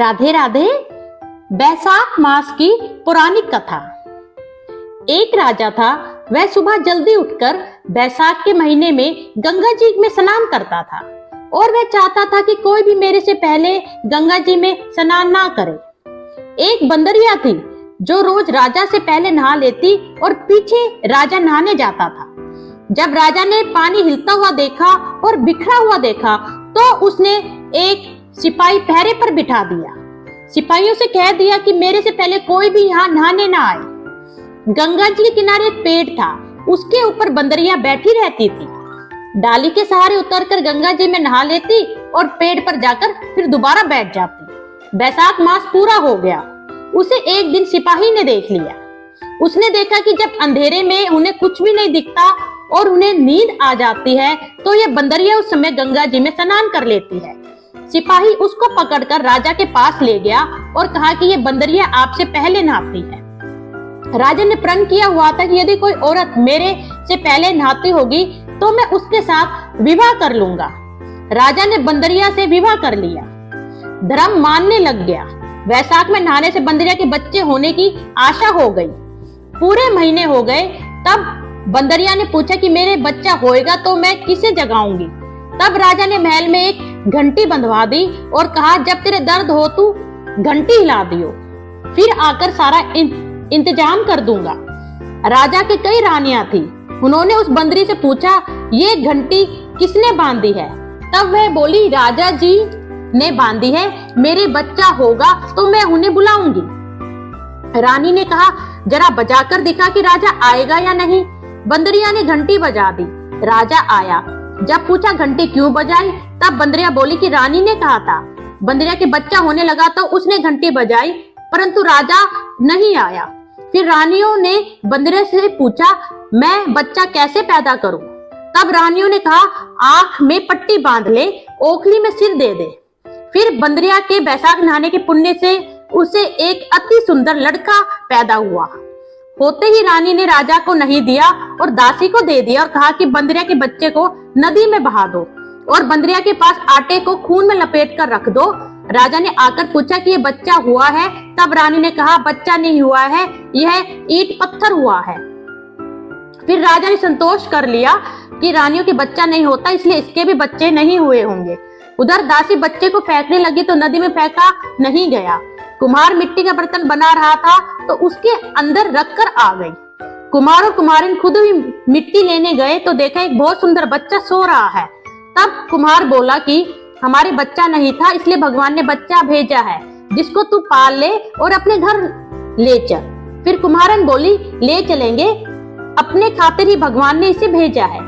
राधे राधे। बैसाख मास की पुरानी कथा। एक राजा था। वह सुबह जल्दी उठकर बैसाख के महीने में गंगा जी में स्नान करता था और वह चाहता था कि कोई भी मेरे से पहले गंगा जी में स्नान ना करे। एक बंदरिया थी जो रोज राजा से पहले नहा लेती और पीछे राजा नहाने जाता था। जब राजा ने पानी हिलता हुआ देखा और बिखरा हुआ देखा तो उसने एक सिपाही पहरे पर बिठा दिया। सिपाहियों से कह दिया कि मेरे से पहले कोई भी यहाँ नहाने ना आए। गंगा जी के किनारे एक पेड़ था, उसके ऊपर बंदरिया बैठी रहती थी। डाली के सहारे उतरकर गंगा जी में नहा लेती और पेड़ पर जाकर फिर दोबारा बैठ जाती। बैसाख मास पूरा हो गया। उसे एक दिन सिपाही ने देख लिया। उसने देखा कि जब अंधेरे में उन्हें कुछ भी नहीं दिखता और उन्हें नींद आ जाती है तो यह बंदरिया उस समय गंगा जी में स्नान कर लेती है। सिपाही उसको पकड़कर राजा के पास ले गया और कहा कि यह बंदरिया आपसे पहले नहाती है। राजा ने प्रण किया हुआ था कि यदि कोई औरत मेरे से पहले नहाती होगी तो मैं उसके साथ विवाह कर लूंगा। राजा ने बंदरिया से विवाह कर लिया, धर्म मानने लग गया। बैसाख में नहाने से बंदरिया के बच्चे होने की आशा हो गई। पूरे महीने हो गए, तब बंदरिया ने पूछा कि मेरे बच्चा होएगा तो मैं किसे जगाऊंगी। तब राजा ने महल में एक घंटी बंधवा दी और कहा जब तेरे दर्द हो तू घंटी हिला दियो, फिर आकर सारा इंतजाम कर दूंगा। राजा के कई रानियां थी। उन्होंने उस बंदरी से पूछा ये घंटी किसने बांधी है। तब वह बोली राजा जी ने बांधी है, मेरे बच्चा होगा तो मैं उन्हें बुलाऊंगी। रानी ने कहा जरा बजाकर दिखा कि राजा आएगा या नहीं। बंदरिया ने घंटी बजा दी। राजा आया। जब पूछा घंटी क्यों बजाई, तब बंदरिया बोली कि रानी ने कहा था। बंदरिया के बच्चा होने लगा तो उसने घंटी बजाई, परंतु राजा नहीं आया। फिर रानियों ने बंदरिया से पूछा मैं बच्चा कैसे पैदा करूं। तब रानियों ने कहा आंख में पट्टी बांध ले, ओखली में सिर दे दे। फिर बंदरिया के बैसाख नहाने के पुण्य से उसे एक अति सुंदर लड़का पैदा हुआ। होते ही रानी ने राजा को नहीं दिया और दासी को दे दिया और कहा कि बंदरिया के बच्चे को नदी में बहा दो और बंदरिया के पास आटे को खून में लपेट कर रख दो। राजा ने आकर पूछा कि ये बच्चा हुआ है। तब रानी ने कहा बच्चा नहीं हुआ है, यह ईंट पत्थर हुआ है। फिर राजा ने संतोष कर लिया कि रानियों के बच्चा नहीं होता, इसलिए इसके भी बच्चे नहीं हुए होंगे। उधर दासी बच्चे को फेंकने लगी तो नदी में फेंका नहीं गया। कुम्हार मिट्टी का बर्तन बना रहा था तो उसके अंदर रखकर आ गई। कुम्हार और कुम्हारिन खुद ही मिट्टी लेने गए तो देखा एक बहुत सुंदर बच्चा सो रहा है। तब कुम्हार बोला कि हमारे बच्चा नहीं था, इसलिए भगवान ने बच्चा भेजा है जिसको तू पाल ले और अपने घर ले चल। फिर कुम्हारन बोली ले चलेंगे, अपने खातिर ही भगवान ने इसे भेजा है।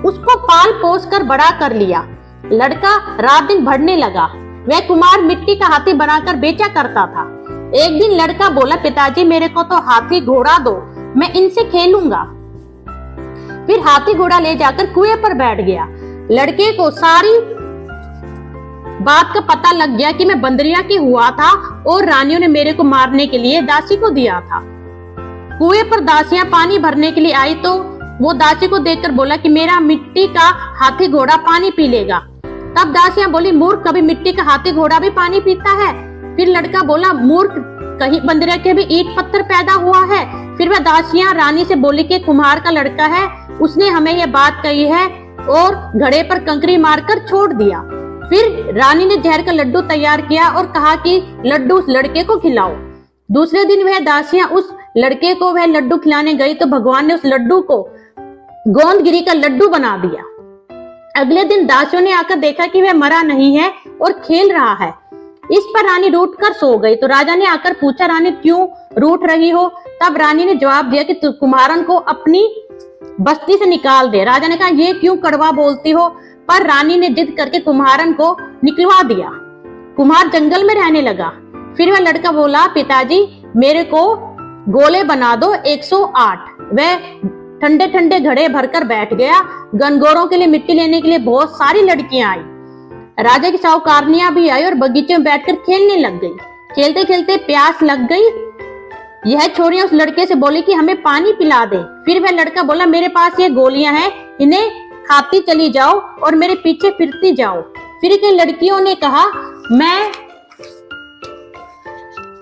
उसको पाल पोस कर बड़ा कर लिया। लड़का रात दिन बढ़ने लगा। वह कुम्हार मिट्टी का हाथी बनाकर बेचा करता था। एक दिन लड़का बोला पिताजी मेरे को तो हाथी घोड़ा दो, मैं इनसे खेलूंगा। फिर हाथी घोड़ा ले जाकर कुएं पर बैठ गया। लड़के को सारी बात का पता लग गया कि मैं बंदरिया के हुआ था और रानियों ने मेरे को मारने के लिए दासी को दिया था। कुएं पर दासियां पानी भरने के लिए आई तो वो दासी को देखकर बोला कि मेरा मिट्टी का हाथी घोड़ा पानी पी लेगा। तब दासियां बोली मूर्ख, कभी मिट्टी का हाथी घोड़ा भी पानी पीता है। फिर लड़का बोला मूर्ख, कहीं बंदरिया के भी ईंट पत्थर पैदा हुआ है। फिर वह दासियां रानी से बोली कि कुम्हार का लड़का है, उसने हमें यह बात कही है और घड़े पर कंकरी मारकर छोड़ दिया। फिर रानी ने जहर का लड्डू तैयार किया और कहा कि लड्डू उस लड़के को खिलाओ। दूसरे दिन वह दासियां उस लड़के को वह लड्डू खिलाने गई तो भगवान ने उस लड्डू को गोंदगिरी का लड्डू बना दिया। अगले दिन दासियों ने आकर देखा कि वह मरा नहीं है और खेल रहा है। इस पर रानी रूठ कर सो गई तो राजा ने आकर पूछा रानी क्यों रूठ रही हो। तब रानी ने जवाब दिया कि तू कुम्हारन को अपनी बस्ती से निकाल दे। राजा ने कहा ये क्यों कड़वा बोलती हो, पर रानी ने जिद करके कुम्हारन को निकलवा दिया। कुम्हार जंगल में रहने लगा। फिर वह लड़का बोला पिताजी मेरे को गोले बना दो 108। वह ठंडे ठंडे घड़े भरकर बैठ गया। गनगोरों के लिए मिट्टी लेने के लिए बहुत सारी लड़कियां आई। राजा की साहूकारनियां भी आई और बगीचे में बैठकर खेलने लग गई। खेलते खेलते प्यास लग गई। यह छोरियां उस लड़के से बोली कि हमें पानी पिला दे। फिर वह लड़का बोला मेरे पास ये गोलियां हैं, इन्हें खाती चली जाओ और मेरे पीछे फिरती जाओ। फिर कई लड़कियों ने कहा मैं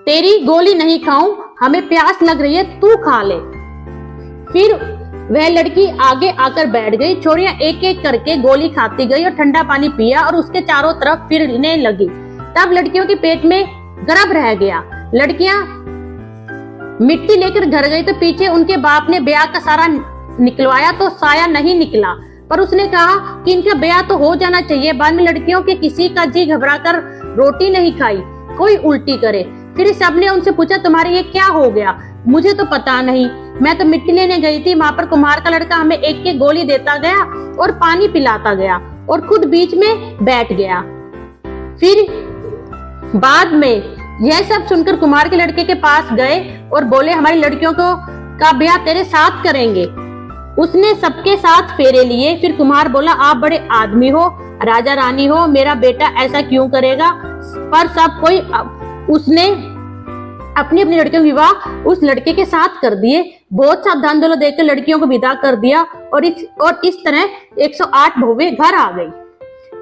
तेरी गोली नहीं खाऊं, हमें प्यास लग रही है, तू खा ले। फिर वह लड़की आगे आकर बैठ गई। छोरियां एक एक करके गोली खाती गई और ठंडा पानी पिया और उसके चारों तरफ फिरने लगी। तब लड़कियों के पेट में गर्भ रह गया। लड़कियां मिट्टी लेकर घर गई तो पीछे उनके बाप ने ब्याह का सारा निकलवाया तो साया नहीं निकला, पर उसने कहा कि इनका ब्याह तो हो जाना चाहिए। बाद में लड़कियों के किसी का जी घबराकर रोटी नहीं खाई, कोई उल्टी करे। फिर सबने उनसे पूछा, तुम्हारे ये क्या हो गया? मुझे तो पता नहीं, मैं तो मिट्टी लेने गई थी, वहां पर कुम्हार का लड़का हमें एक एक गोली देता गया और पानी पिलाता गया और खुद बीच में बैठ गया। फिर बाद में यह सब सुनकर कुम्हार के लड़के के पास गए और बोले, हमारी लड़कियों का ब्याह तेरे साथ करेंगे। उसने सबके साथ फेरे लिए। फिर कुम्हार बोला, आप बड़े आदमी हो, राजा रानी हो, मेरा बेटा ऐसा क्यों करेगा? पर सब कोई उसने अपनी अपनी लड़कियों के विवाह उस लड़के के साथ कर दिए। बहुत सा धन दौलत देकर लड़कियों को विदा कर दिया और इस तरह 108 बहुएं घर आ गई।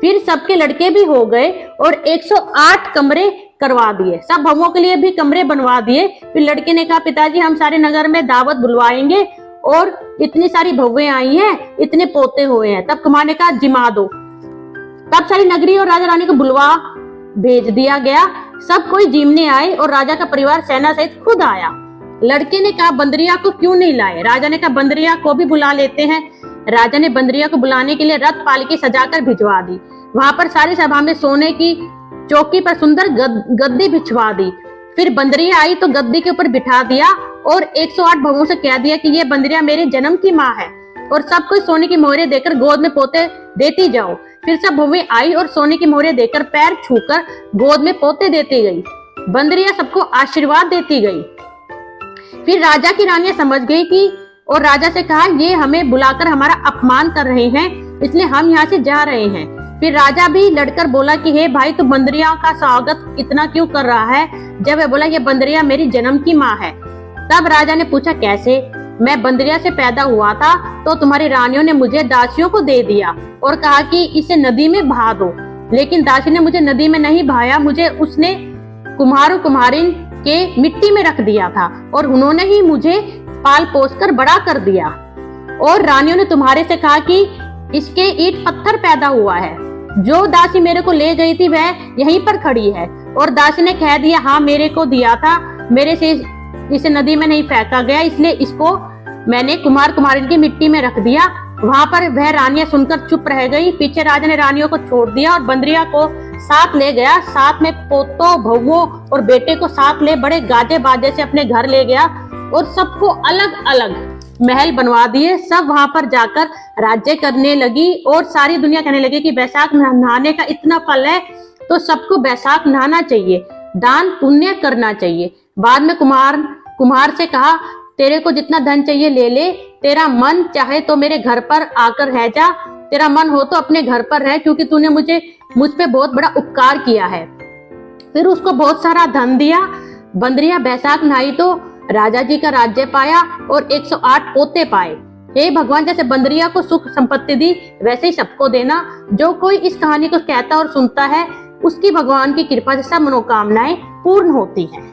फिर सबके लड़के भी हो गए और 108 कमरे करवा दिए। सब बहुओं के लिए भी कमरे बनवा दिए। फिर लड़के ने कहा, पिताजी हम सारे नगर में दावत बुलवाएंगे और इतनी सारी बहुएं आई हैं, इतने पोते हुए हैं। तब कुमार ने कहा, जिमा दो। तब सारी नगरी और राजा रानी को बुलवा भेज दिया गया। सब कोई जीमने आए और राजा का परिवार सेना सहित खुद आया। लड़के ने कहा, बंदरिया को क्यों नहीं लाए? राजा ने कहा, बंदरिया को भी बुला लेते हैं। राजा ने बंदरिया को बुलाने के लिए रथ पालकी सजाकर भिजवा दी। वहां पर सारी सभा में सोने की चौकी पर सुंदर गद्दी बिछवा दी। फिर बंदरिया आई तो गद्दी के ऊपर बिठा दिया और 108 बहुओं से कह दिया कि ये बंदरिया मेरे जन्म की माँ है और सब कोई सोने की मोहरें देकर गोद में पोते देती जाओ। फिर सब बहुएं आई और सोने की मोहरें देकर पैर छूकर गोद में पोते देती गई। बंदरिया सबको आशीर्वाद देती गई। फिर राजा की रानियां समझ गई कि और राजा से कहा, ये हमें बुलाकर हमारा अपमान कर रहे हैं, इसलिए हम यहाँ से जा रहे हैं। फिर राजा भी लड़कर बोला कि हे भाई, तू बंदरिया का स्वागत इतना क्यों कर रहा है? जब वह बोला, ये बंदरिया मेरी जन्म की माँ है। तब राजा ने पूछा, कैसे? मैं बंदरिया से पैदा हुआ था तो तुम्हारी रानियों ने मुझे दासियों को दे दिया और कहा कि इसे नदी में बहा दो, लेकिन दासी ने मुझे नदी में नहीं बहाया, मुझे उसने कुम्हार कुम्हारिन के मिट्टी में रख दिया था और उन्होंने ही मुझे पाल पोस कर बड़ा कर दिया। और रानियों ने तुम्हारे से कहा कि इसके ईंट पत्थर पैदा हुआ है। जो दासी मेरे को ले गई थी वह यहीं पर खड़ी है। और दासी ने कह दिया, हाँ मेरे को दिया था, मेरे से इसे नदी में नहीं फेंका गया, इसलिए इसको मैंने कुम्हार कुम्हारिन की मिट्टी में रख दिया। वहां पर वह रानियां सुनकर चुप रह गई। पीछे राजा ने रानियों को छोड़ दिया और बंदरिया को साथ ले गया। साथ में पोतों, बहुओं और बेटे को साथ ले बड़े गाजे बाजे से अपने घर ले गया और सबको अलग अलग महल बनवा दिए। सब वहां पर जाकर राज्य करने लगी और सारी दुनिया कहने लगी कि बैसाख नहाने का इतना फल है तो सबको बैसाख नहाना चाहिए, दान पुण्य करना चाहिए। बाद में कुम्हार से कहा, तेरे को जितना धन चाहिए ले ले, तेरा मन चाहे तो मेरे घर पर आकर रह जा, तेरा मन हो तो अपने घर पर रह, क्योंकि तूने मुझ पे बहुत बड़ा उपकार किया है। फिर उसको बहुत सारा धन दिया। बंदरिया बैसाख नहाई तो राजा जी का राज्य पाया और 108 पोते पाए। हे भगवान, जैसे बंदरिया को सुख संपत्ति दी वैसे ही सबको देना। जो कोई इस कहानी को कहता और सुनता है उसकी भगवान की कृपा से सब मनोकामनाएं पूर्ण होती हैं।